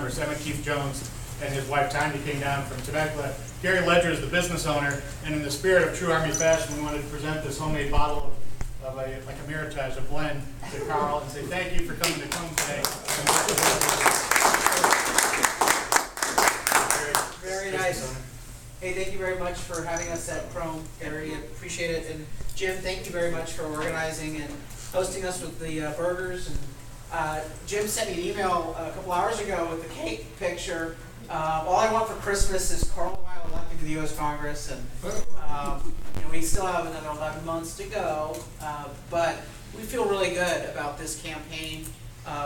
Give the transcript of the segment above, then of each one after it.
Emmett Keith Jones and his wife Tanya came down from Temecula. Gary Ledger is the business owner, and in the spirit of true Army fashion, we wanted to present this homemade bottle of like a Meritage, a blend, to Carl and say thank you for coming to Cone today. Very nice. Hey, thank you very much for having us at Chrome, Gary. Appreciate it. And Jim, thank you very much for organizing and hosting us with the burgers. And Jim sent me an email a couple hours ago with the cake picture. All I want for Christmas is Carl DeMaio elected to the U.S. Congress, and we still have another 11 months to go. But we feel really good about this campaign.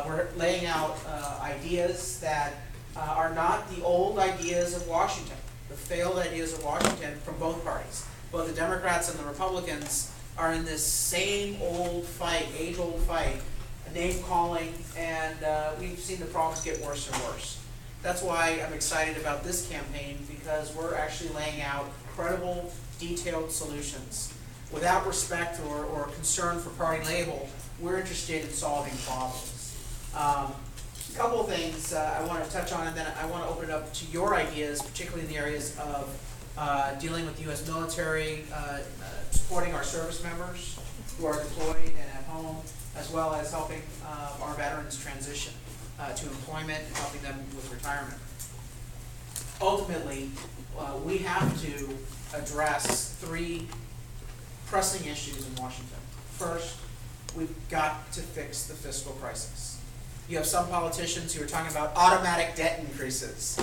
We're laying out ideas that are not the old ideas of Washington, the failed ideas of Washington from both parties. Both the Democrats and the Republicans are in this same old fight, age-old fight, name calling, and we've seen the problems get worse and worse. That's why I'm excited about this campaign, because we're actually laying out credible, detailed solutions. Without respect or concern for party label, we're interested in solving problems. A couple of things I want to touch on, and then I want to open it up to your ideas, particularly in the areas of dealing with the U.S. military, supporting our service members who are deployed and at home, as well as helping our veterans transition to employment and helping them with retirement. Ultimately, we have to address three pressing issues in Washington. First, we've got to fix the fiscal crisis. You have some politicians who are talking about automatic debt increases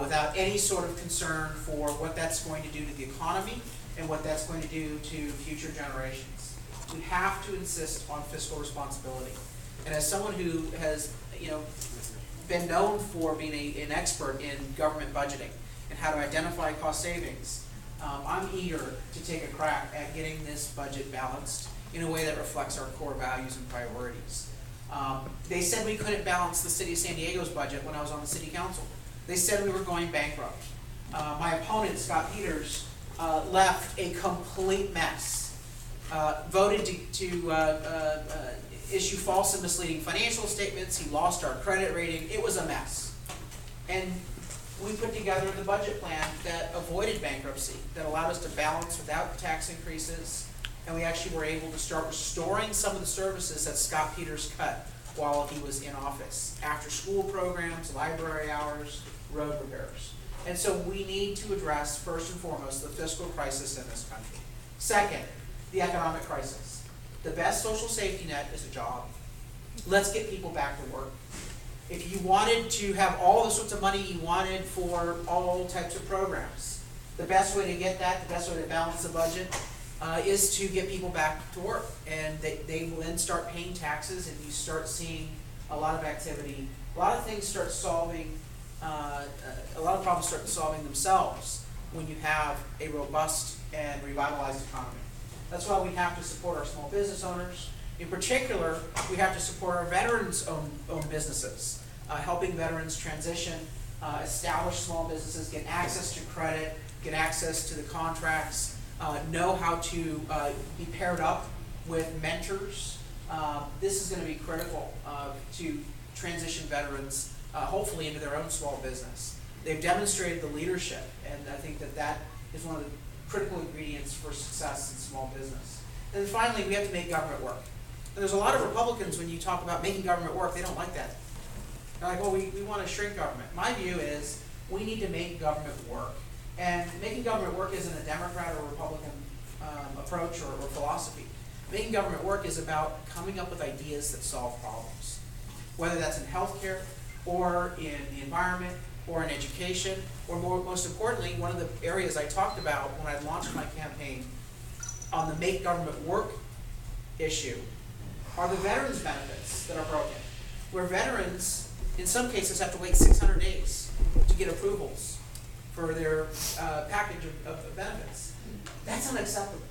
without any sort of concern for what that's going to do to the economy and what that's going to do to future generations. We have to insist on fiscal responsibility. And as someone who has been known for being an expert in government budgeting and how to identify cost savings, I'm eager to take a crack at getting this budget balanced in a way that reflects our core values and priorities. They said we couldn't balance the city of San Diego's budget when I was on the city council. They said we were going bankrupt. My opponent, Scott Peters, left a complete mess. Voted to issue false and misleading financial statements. He lost our credit rating. It was a mess. And we put together the budget plan that avoided bankruptcy, that allowed us to balance without tax increases, and we actually were able to start restoring some of the services that Scott Peters cut while he was in office. After school programs, library hours, road repairs. And so we need to address, first and foremost, the fiscal crisis in this country. Second, the economic crisis. The best social safety net is a job. Let's get people back to work. If you wanted to have all the sorts of money you wanted for all types of programs, the best way to get that, the best way to balance the budget, is to get people back to work. And they will then start paying taxes, and you start seeing a lot of activity. A lot of things start solving, a lot of problems start solving themselves when you have a robust and revitalized economy. That's why we have to support our small business owners. In particular, we have to support our veterans-owned businesses, helping veterans transition, establish small businesses, get access to credit, get access to the contracts, know how to be paired up with mentors. This is going to be critical to transition veterans, hopefully, into their own small business. They've demonstrated the leadership, and I think that is one of the critical ingredients for success in small business. And then finally, we have to make government work. And there's a lot of Republicans, when you talk about making government work, they don't like that. They're like, well, we want to shrink government. My view is we need to make government work. And making government work isn't a Democrat or Republican approach or philosophy. Making government work is about coming up with ideas that solve problems, whether that's in healthcare or in the environment or in education, or most importantly, one of the areas I talked about when I launched my campaign on the make government work issue are the veterans benefits that are broken, where veterans, in some cases, have to wait 600 days to get approvals for their package of benefits. That's unacceptable.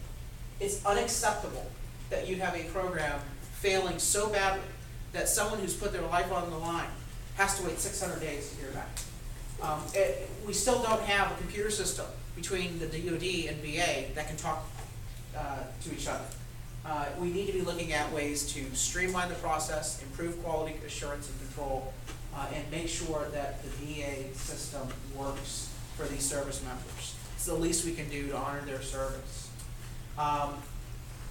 It's unacceptable that you have a program failing so badly that someone who's put their life on the line has to wait 600 days to hear back. We still don't have a computer system between the DoD and VA that can talk to each other. We need to be looking at ways to streamline the process, improve quality assurance and control, and make sure that the VA system works for these service members. It's the least we can do to honor their service.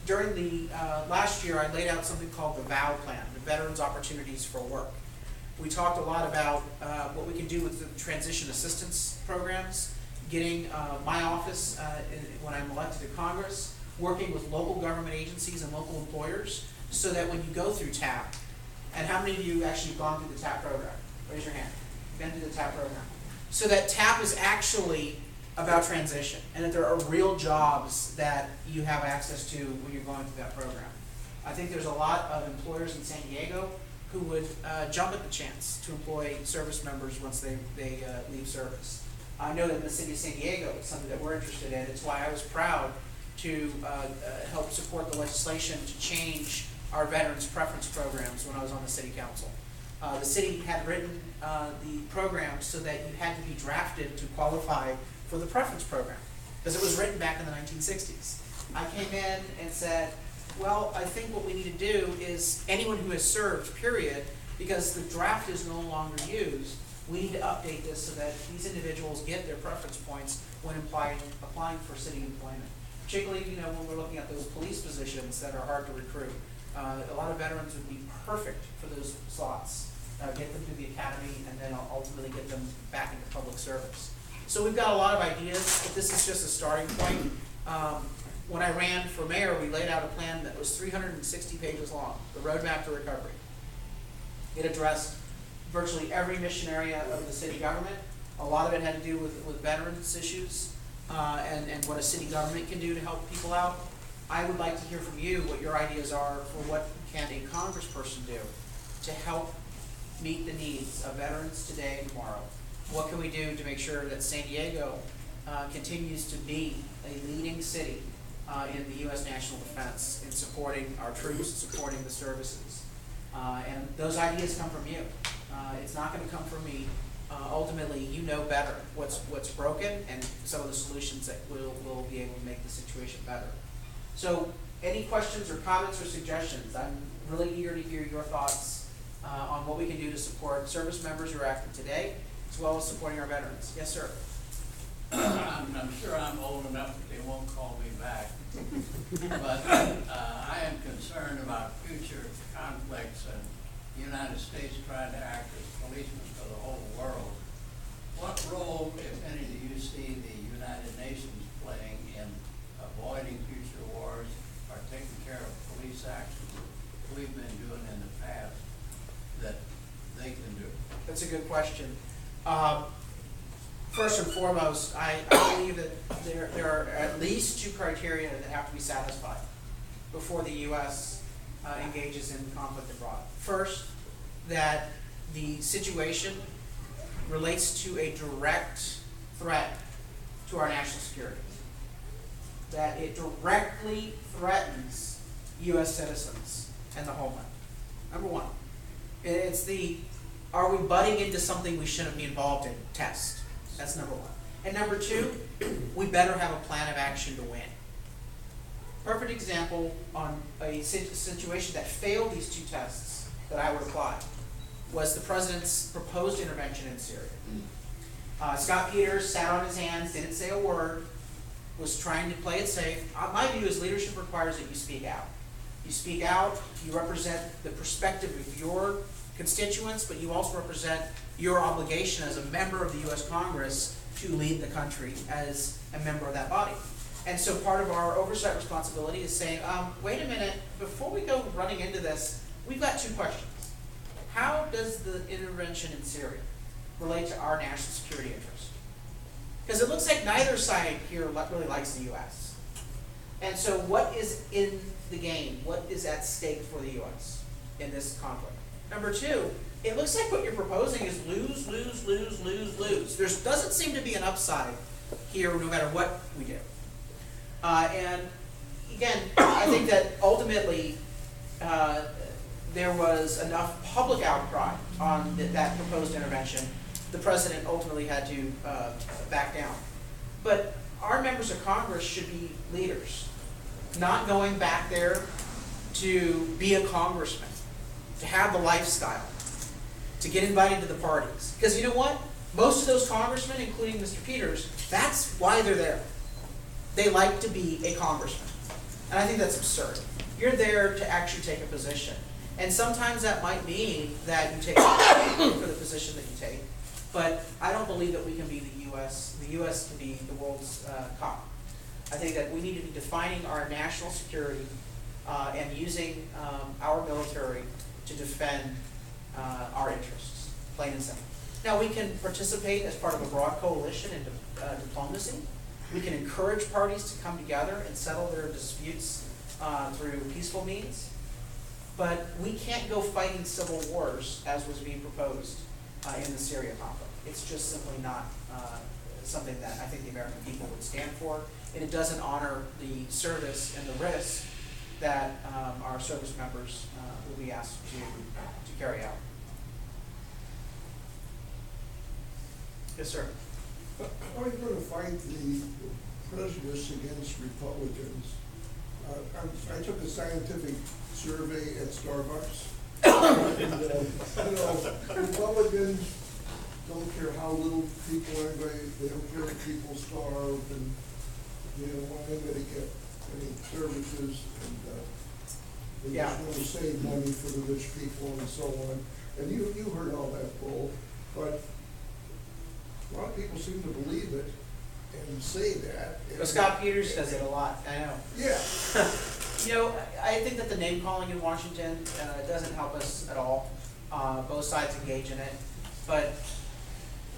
During the last year, I laid out something called the VOW plan, the Veterans Opportunities for Work. We talked a lot about what we can do with the transition assistance programs, getting my office, when I'm elected to Congress, working with local government agencies and local employers, so that when you go through TAP, and how many of you actually have gone through the TAP program? Raise your hand. Been through the TAP program. So that TAP is actually about transition, and that there are real jobs that you have access to when you're going through that program. I think there's a lot of employers in San Diego who would jump at the chance to employ service members once they leave service. I know that in the city of San Diego, it's something that we're interested in. It's why I was proud to help support the legislation to change our veterans preference programs when I was on the city council. The city had written the program so that you had to be drafted to qualify for the preference program, because it was written back in the 1960s. I came in and said, well, I think what we need to do is anyone who has served, period, because the draft is no longer used, we need to update this so that these individuals get their preference points when applying for city employment. Particularly, when we're looking at those police positions that are hard to recruit. A lot of veterans would be perfect for those slots. Get them through the academy and then ultimately get them back into public service. So we've got a lot of ideas, but this is just a starting point. When I ran for mayor, we laid out a plan that was 360 pages long, the roadmap to recovery. It addressed virtually every mission area of the city government. A lot of it had to do with veterans issues and what a city government can do to help people out. I would like to hear from you what your ideas are for what can a congressperson do to help meet the needs of veterans today and tomorrow. What can we do to make sure that San Diego continues to be a leading city in the U.S. national defense in supporting our troops, supporting the services? And those ideas come from you. It's not going to come from me. Ultimately, you know better what's broken and some of the solutions that will be able to make the situation better. So, any questions or comments or suggestions? I'm really eager to hear your thoughts on what we can do to support service members who are active today, as well as supporting our veterans. Yes, sir. I'm sure I'm old enough that they won't call me back. But I am concerned about future conflicts and the United States trying to act as policemen for the whole world. What role, if any, do you see the United Nations playing in avoiding future wars or taking care of police actions we've been doing in the past that they can do? That's a good question. First and foremost, I believe that there are at least two criteria that have to be satisfied before the U.S. Engages in conflict abroad. First, that the situation relates to a direct threat to our national security. That it directly threatens U.S. citizens and the homeland. Number one. It's the, are we butting into something we shouldn't be involved in test. That's number one. And number two, we better have a plan of action to win. Perfect example on a situation that failed these two tests that I would apply was the president's proposed intervention in Syria. Scott Peters sat on his hands, didn't say a word, was trying to play it safe. My view is leadership requires that you speak out. You speak out, you represent the perspective of your constituents, but you also represent your obligation as a member of the U.S. Congress to lead the country as a member of that body. And so part of our oversight responsibility is saying, wait a minute, before we go running into this, we've got two questions. How does the intervention in Syria relate to our national security interest? Because it looks like neither side here really likes the U.S. And so what is in the game? What is at stake for the U.S. in this conflict? Number two, it looks like what you're proposing is lose, lose, lose, lose, lose. There doesn't seem to be an upside here no matter what we do. And again, I think that ultimately there was enough public outcry on that proposed intervention. The president ultimately had to back down. But our members of Congress should be leaders, not going back there to be a congressman, to have the lifestyle, to get invited to the parties. Because you know what? Most of those congressmen, including Mr. Peters, that's why they're there. They like to be a congressman. And I think that's absurd. You're there to actually take a position. And sometimes that might mean that you take for the position that you take. But I don't believe that we can be the U.S. The U.S. can be the world's cop. I think that we need to be defining our national security and using our military to defend our interests, plain and simple. Now, we can participate as part of a broad coalition in diplomacy. We can encourage parties to come together and settle their disputes through peaceful means. But we can't go fighting civil wars as was being proposed in the Syria conflict. It's just simply not something that I think the American people would stand for, and it doesn't honor the service and the risk that our service members will be asked to carry out. Yes, sir. How are you going to fight the prejudice against Republicans? I took a scientific survey at Starbucks. And, Republicans don't care how little people anybody, they don't care if people starve, and they don't want anybody to get any services, and they just want to save money for the rich people and so on. And you heard all that bull, but a lot of people seem to believe it and say that. But Scott Peters says it a lot, I know. Yeah. You know, I think that the name calling in Washington doesn't help us at all. Both sides engage in it. But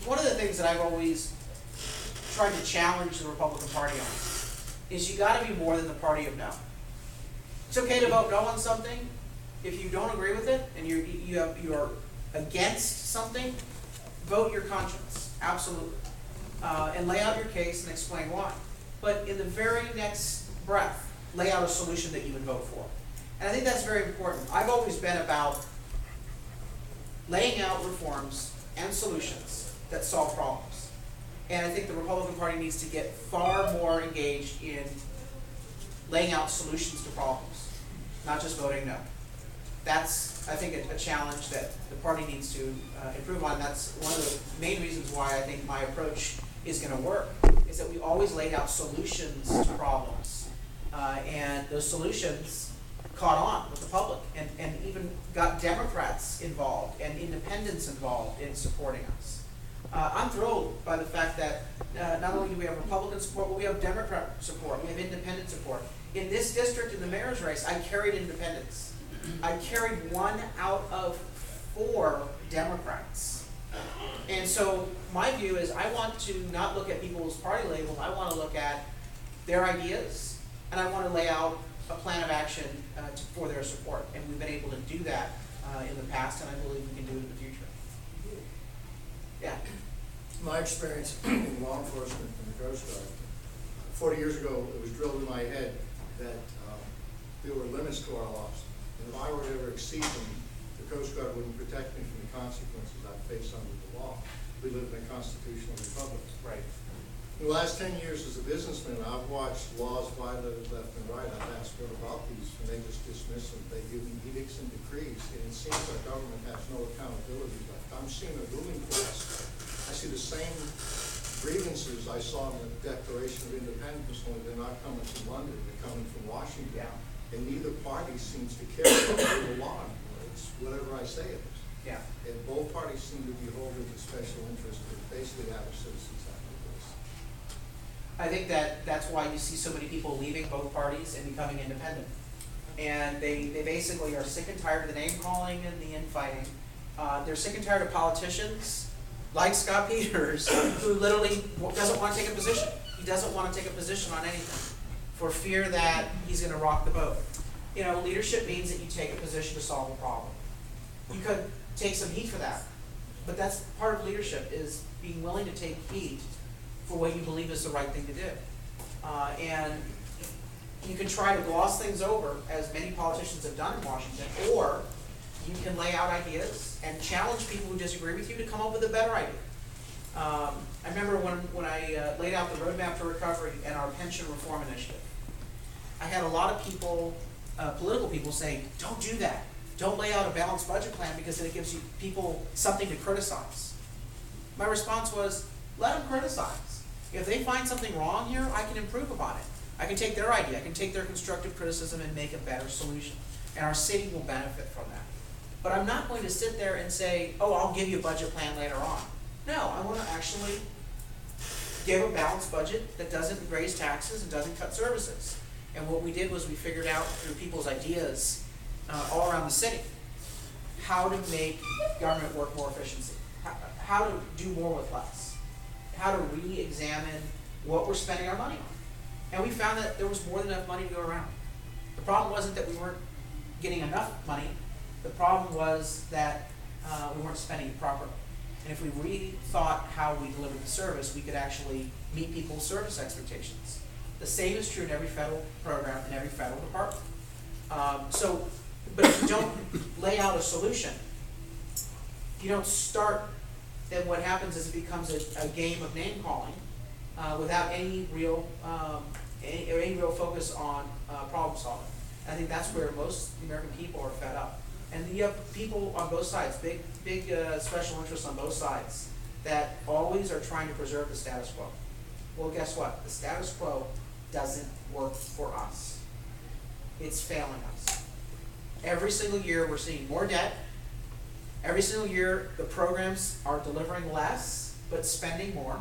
one of the things that I've always tried to challenge the Republican Party on is you got to be more than the party of no. It's okay to vote no on something. If you don't agree with it and you are against something, vote your conscience, absolutely. And lay out your case and explain why. But in the very next breath, lay out a solution that you would vote for. And I think that's very important. I've always been about laying out reforms and solutions that solve problems. And I think the Republican Party needs to get far more engaged in laying out solutions to problems, not just voting no. That's, I think, a challenge that the party needs to improve on. That's one of the main reasons why I think my approach is going to work, is that we always laid out solutions to problems. And those solutions caught on with the public and even got Democrats involved and independents involved in supporting us. I'm thrilled by the fact that not only do we have Republican support, but we have Democrat support, we have independent support. In this district, in the mayor's race, I carried independents. I carried 1 out of 4 Democrats. And so my view is I want to not look at people's party labels, I want to look at their ideas, and I want to lay out a plan of action for their support. And we've been able to do that in the past, and I believe we can do it in the future. Yeah. My experience in law enforcement in the Coast Guard, 40 years ago, it was drilled in my head that there were limits to our laws. And if I were to ever exceed them, the Coast Guard wouldn't protect me from the consequences I face under the law. We live in a constitutional republic. Right. In the last 10 years as a businessman, I've watched laws violated left and right. I've asked what about these, and they just dismiss them. They give them edicts and decrees, and it seems like government has no accountability left. I'm seeing a ruling class. I see the same grievances I saw in the Declaration of Independence, only they're not coming from London, they're coming from Washington. Yeah. And neither party seems to care about the law anymore. It's whatever I say it is. Yeah. And both parties seem to be holding the special interest that basically our citizens have no voice. I think that's why you see so many people leaving both parties and becoming independent. And they basically are sick and tired of the name calling and the infighting. They're sick and tired of politicians like Scott Peters, who literally doesn't want to take a position. He doesn't want to take a position on anything for fear that he's going to rock the boat. You know, leadership means that you take a position to solve a problem. You could take some heat for that, but that's part of leadership, is being willing to take heat for what you believe is the right thing to do. And you can try to gloss things over, as many politicians have done in Washington, or you can lay out ideas and challenge people who disagree with you to come up with a better idea. I remember when I laid out the roadmap to recovery and our pension reform initiative, I had a lot of people, political people, say, don't do that. don't lay out a balanced budget plan because then it gives you people something to criticize. My response was, let them criticize. If they find something wrong here, I can improve upon it. I can take their idea, I can take their constructive criticism and make a better solution. And our city will benefit from that. But I'm not going to sit there and say, oh, I'll give you a budget plan later on. No, I want to actually give a balanced budget that doesn't raise taxes and doesn't cut services. And what we did was we figured out through people's ideas all around the city how to make government work more efficiency, how to do more with less, how to re-examine what we're spending our money on. And we found that there was more than enough money to go around. The problem wasn't that we weren't getting enough money. The problem was that we weren't spending it properly. And if we rethought how we delivered the service, we could actually meet people's service expectations. The same is true in every federal program, in every federal department. But if you don't lay out a solution, if you don't start, then what happens is it becomes a game of name calling without any real focus on problem solving. I think that's where most American people are fed up. And you have people on both sides, big special interests on both sides, that always are trying to preserve the status quo. Well, guess what? The status quo doesn't work for us. It's failing us. Every single year we're seeing more debt. Every single year the programs are delivering less, but spending more.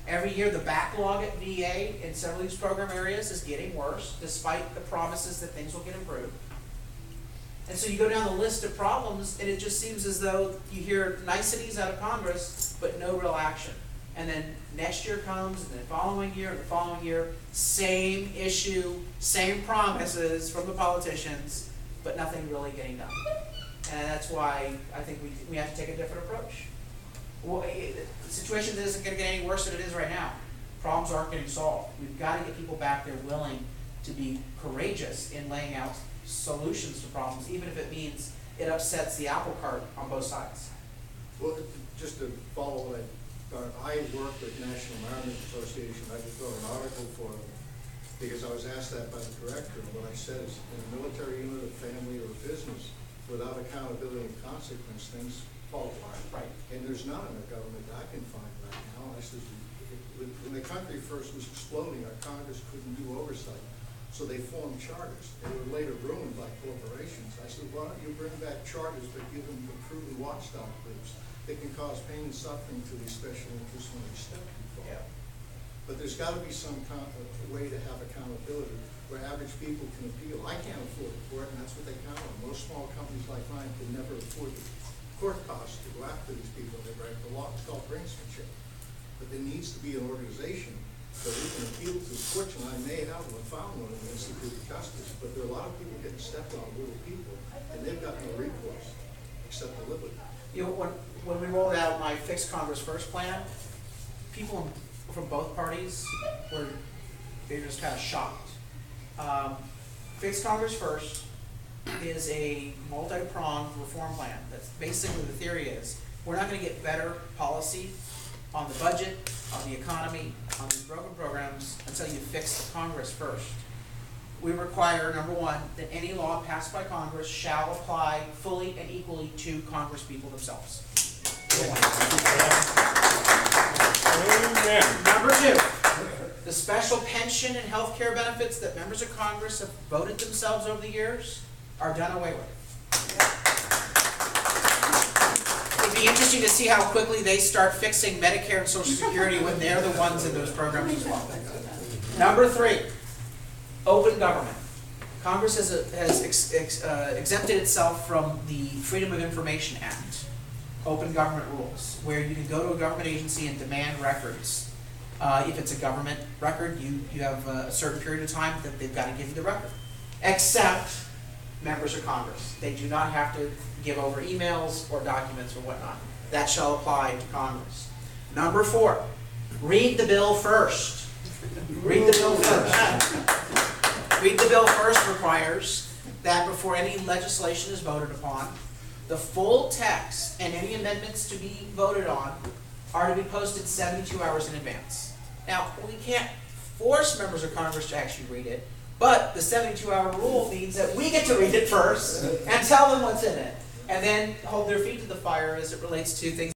Every year the backlog at VA in several of these program areas is getting worse, despite the promises that things will get improved. And so you go down the list of problems, and it just seems as though you hear niceties out of Congress, but no real action. And then next year comes, and the following year, and the following year, same issue, same promises from the politicians, but nothing really getting done. And that's why I think we have to take a different approach. Well, the situation isn't going to get any worse than it is right now. Problems aren't getting solved. We've got to get people back there willing to be courageous in laying out solutions to problems, even if it means it upsets the apple cart on both sides. Well, just to follow that, I work with National Environment Association. I just wrote an article for them because I was asked that by the director, and what I said is, in a military unit, a family, or a business, without accountability and consequence, things fall apart. Right. And there's not in the government that I can find right now. I said, when the country first was exploding, our Congress couldn't do oversight. So they formed charters. They were later ruined by corporations. I said, why don't you bring back charters but give them proven watchdog groups that can cause pain and suffering to these special interests when they step too far. Yeah. But there's got to be some way to have accountability where average people can appeal. I can't afford a court, and that's what they count on. Most small companies like mine can never afford the court costs to go after these people that break the law. It's called brinksmanship. But there needs to be an organization that we can appeal to. Fortunately, I may have one, found one in the Institute of Justice, but there are a lot of people getting stepped on, little people, and they've got no recourse except to live with it. You know, when we rolled out my Fix Congress First plan, people from both parties were just kind of shocked. Fix Congress First is a multi-pronged reform plan. That's basically the theory is we're not going to get better policy on the budget, on the economy, on these broken programs until you fix the Congress first. We require, number one, that any law passed by Congress shall apply fully and equally to Congress people themselves. Amen. Number two, the special pension and health care benefits that members of Congress have voted themselves over the years are done away with. It'd be interesting to see how quickly they start fixing Medicare and Social Security when they're the ones in those programs as well. Number three, open government. Congress has exempted itself from the Freedom of Information Act, open government rules, where you can go to a government agency and demand records. If it's a government record, you have a certain period of time that they've got to give you the record. Except members of Congress. They do not have to give over emails or documents or whatnot. That shall apply to Congress. Number four, read the bill first. Read the bill first. Read the bill first requires that before any legislation is voted upon, the full text and any amendments to be voted on are to be posted 72 hours in advance. Now, we can't force members of Congress to actually read it. But the 72-hour rule means that we get to read it first and tell them what's in it, and then hold their feet to the fire as it relates to things